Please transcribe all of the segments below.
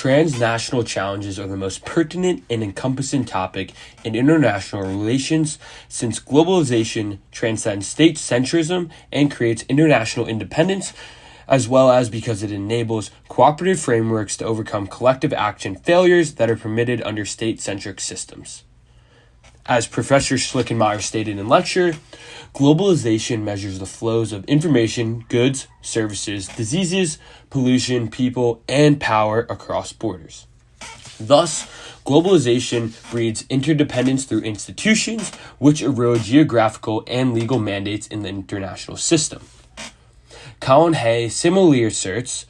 Transnational challenges are the most pertinent and encompassing topic in international relations since globalization transcends state-centrism and creates international independence, as well as because it enables cooperative frameworks to overcome collective action failures that are permitted under state-centric systems. As Professor Schlickenmeyer stated in lecture, globalization measures the flows of information, goods, services, diseases, pollution, people, and power across borders. Thus, globalization breeds interdependence through institutions, which erode geographical and legal mandates in the international system. Colin Hay similarly asserts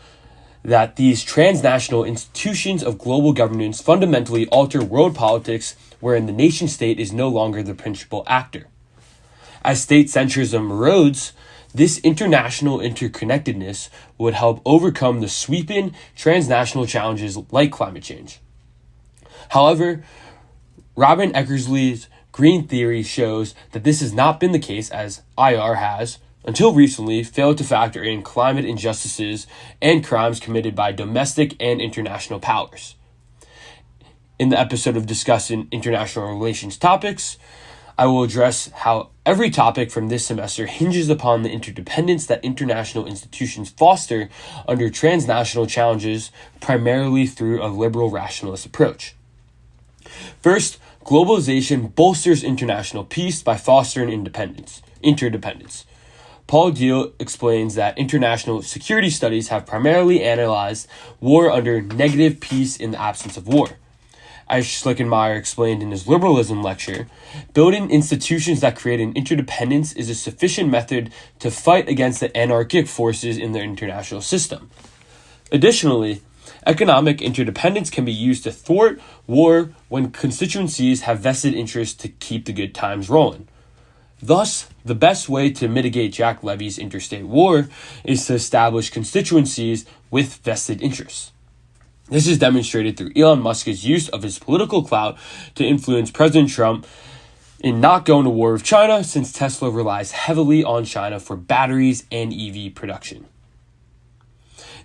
that these transnational institutions of global governance fundamentally alter world politics, wherein the nation-state is no longer the principal actor. As state-centrism erodes, this international interconnectedness would help overcome the sweeping transnational challenges like climate change. However, Robin Eckersley's green theory shows that this has not been the case, as IR has, until recently, failed to factor in climate injustices and crimes committed by domestic and international powers. In the episode of discussing international relations topics, I will address how every topic from this semester hinges upon the interdependence that international institutions foster under transnational challenges, primarily through a liberal rationalist approach. First, globalization bolsters international peace by fostering interdependence. Paul Diehl explains that international security studies have primarily analyzed war under negative peace in the absence of war. As Schlickenmeyer explained in his liberalism lecture, building institutions that create an interdependence is a sufficient method to fight against the anarchic forces in the international system. Additionally, economic interdependence can be used to thwart war when constituencies have vested interests to keep the good times rolling. Thus, the best way to mitigate Jack Levy's interstate war is to establish constituencies with vested interests. This is demonstrated through Elon Musk's use of his political clout to influence President Trump in not going to war with China, since Tesla relies heavily on China for batteries and EV production.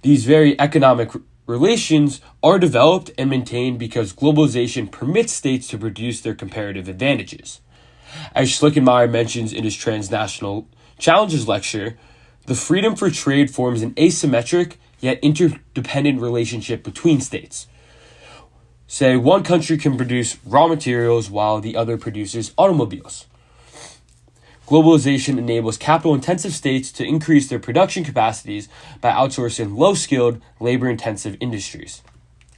These very economic relations are developed and maintained because globalization permits states to produce their comparative advantages. As Schlickenmeyer mentions in his Transnational Challenges lecture, the freedom for trade forms an asymmetric yet interdependent relationship between states. Say one country can produce raw materials while the other produces automobiles. Globalization enables capital-intensive states to increase their production capacities by outsourcing low-skilled, labor-intensive industries.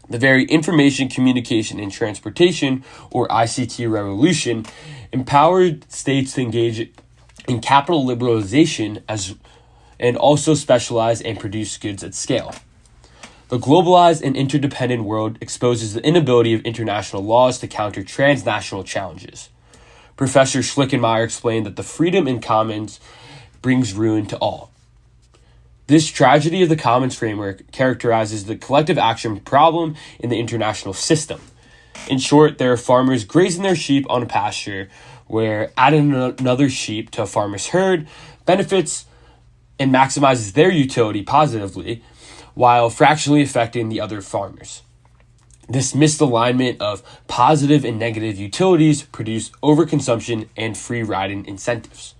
The very information, communication, and transportation, or ICT revolution, empowered states to engage in capital liberalization and also specialize and produce goods at scale. The globalized and interdependent world exposes the inability of international laws to counter transnational challenges. Professor Schlickenmeyer explained that the freedom in commons brings ruin to all. This tragedy of the commons framework characterizes the collective action problem in the international system. In short, there are farmers grazing their sheep on a pasture where adding another sheep to a farmer's herd benefits and maximizes their utility positively, while fractionally affecting the other farmers. This misalignment of positive and negative utilities produce overconsumption and free-riding incentives.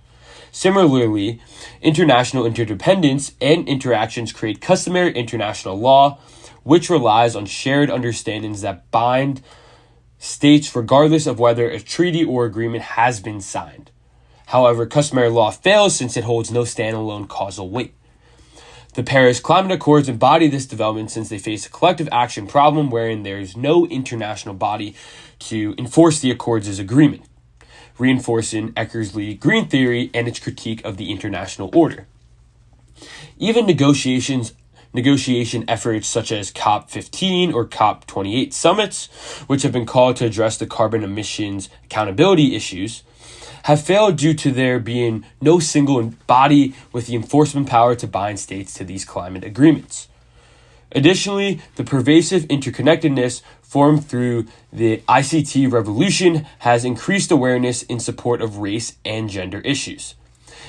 Similarly, international interdependence and interactions create customary international law, which relies on shared understandings that bind states regardless of whether a treaty or agreement has been signed. However, customary law fails since it holds no standalone causal weight. The Paris Climate Accords embody this development since they face a collective action problem wherein there is no international body to enforce the accords' agreement, reinforcing Eckersley green theory and its critique of the international order. Even negotiation efforts such as COP15 or COP28 summits, which have been called to address the carbon emissions accountability issues, have failed due to there being no single body with the enforcement power to bind states to these climate agreements. Additionally, the pervasive interconnectedness formed through the ICT revolution has increased awareness in support of race and gender issues.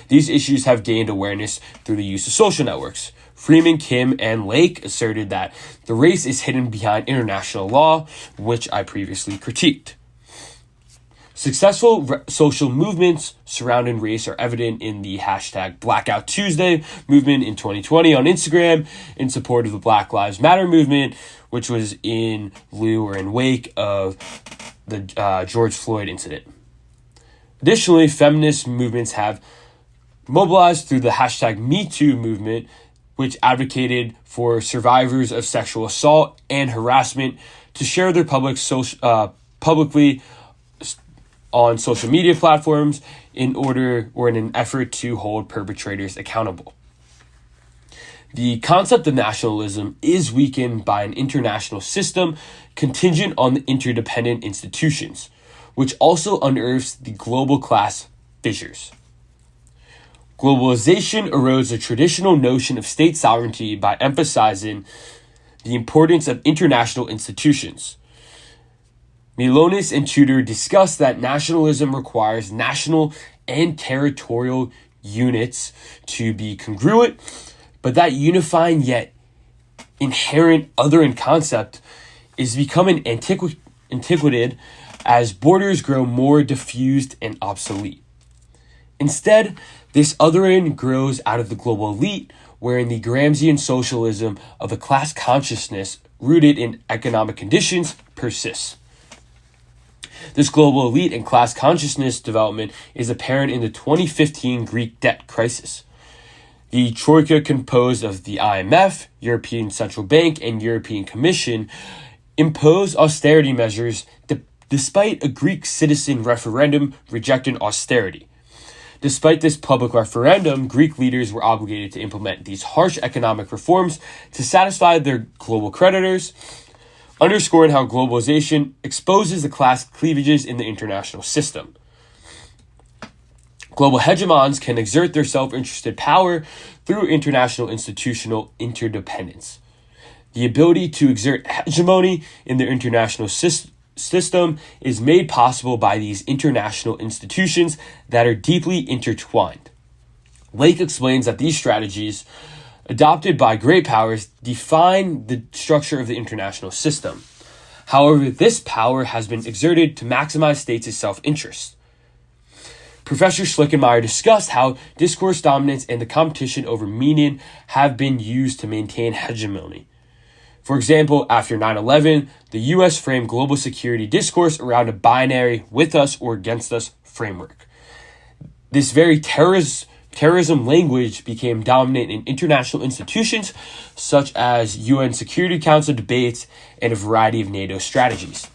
These issues have gained awareness through the use of social networks. Freeman, Kim, and Lake asserted that the race is hidden behind international law, which I previously critiqued. Successful social movements surrounding race are evident in the hashtag Blackout Tuesday movement in 2020 on Instagram in support of the Black Lives Matter movement, which was in lieu or in wake of the George Floyd incident. Additionally, feminist movements have mobilized through the hashtag MeToo movement, which advocated for survivors of sexual assault and harassment to share their publicly on social media platforms in an effort to hold perpetrators accountable. The concept of nationalism is weakened by an international system contingent on the interdependent institutions, which also unearths the global class fissures. Globalization erodes the traditional notion of state sovereignty by emphasizing the importance of international institutions. Milonis and Tudor discuss that nationalism requires national and territorial units to be congruent, but that unifying yet inherent othering concept is becoming antiquated as borders grow more diffused and obsolete. Instead, this othering grows out of the global elite, wherein the Gramscian socialism of the class consciousness rooted in economic conditions persists. This global elite and class consciousness development is apparent in the 2015 Greek debt crisis. The Troika, composed of the IMF, European Central Bank, and European Commission, imposed austerity measures despite a Greek citizen referendum rejecting austerity. Despite this public referendum, Greek leaders were obligated to implement these harsh economic reforms to satisfy their global creditors, underscoring how globalization exposes the class cleavages in the international system. Global hegemons can exert their self-interested power through international institutional interdependence. The ability to exert hegemony in the international system is made possible by these international institutions that are deeply intertwined. Lake explains that these strategies adopted by great powers define the structure of the international system. However, this power has been exerted to maximize states' self-interest. Professor Schlickenmeyer discussed how discourse dominance and the competition over meaning have been used to maintain hegemony. For example, after 9/11, the U.S. framed global security discourse around a binary with us or against us framework. This very terrorism language became dominant in international institutions such as UN Security Council debates and a variety of NATO strategies.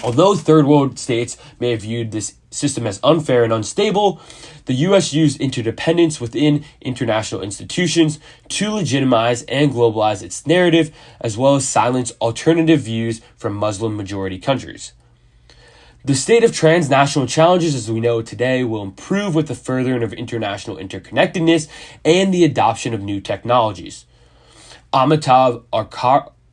Although third world states may have viewed this system as unfair and unstable, the U.S. used interdependence within international institutions to legitimize and globalize its narrative, as well as silence alternative views from Muslim-majority countries. The state of transnational challenges as we know it today will improve with the furthering of international interconnectedness and the adoption of new technologies. Amitav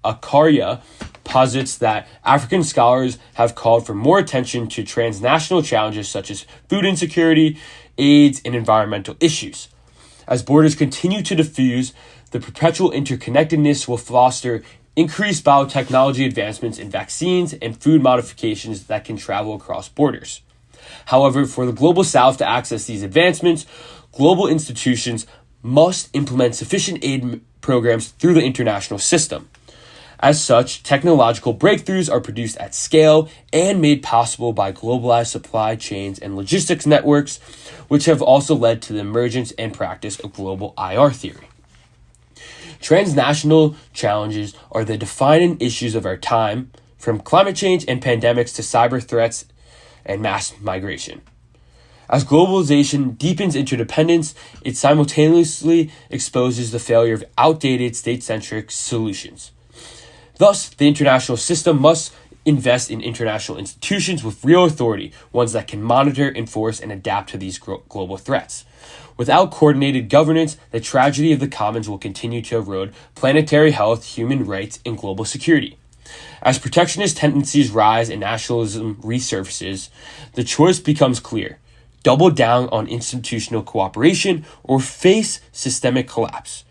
Acharya posits that African scholars have called for more attention to transnational challenges such as food insecurity, AIDS, and environmental issues. As borders continue to diffuse, the perpetual interconnectedness will foster increased biotechnology advancements in vaccines and food modifications that can travel across borders. However, for the Global South to access these advancements, global institutions must implement sufficient aid programs through the international system. As such, technological breakthroughs are produced at scale and made possible by globalized supply chains and logistics networks, which have also led to the emergence and practice of global IR theory. Transnational challenges are the defining issues of our time, from climate change and pandemics to cyber threats and mass migration. As globalization deepens interdependence, it simultaneously exposes the failure of outdated state-centric solutions. Thus, the international system must invest in international institutions with real authority, ones that can monitor, enforce, and adapt to these global threats. Without coordinated governance, the tragedy of the commons will continue to erode planetary health, human rights, and global security. As protectionist tendencies rise and nationalism resurfaces, the choice becomes clear: double down on institutional cooperation or face systemic collapse.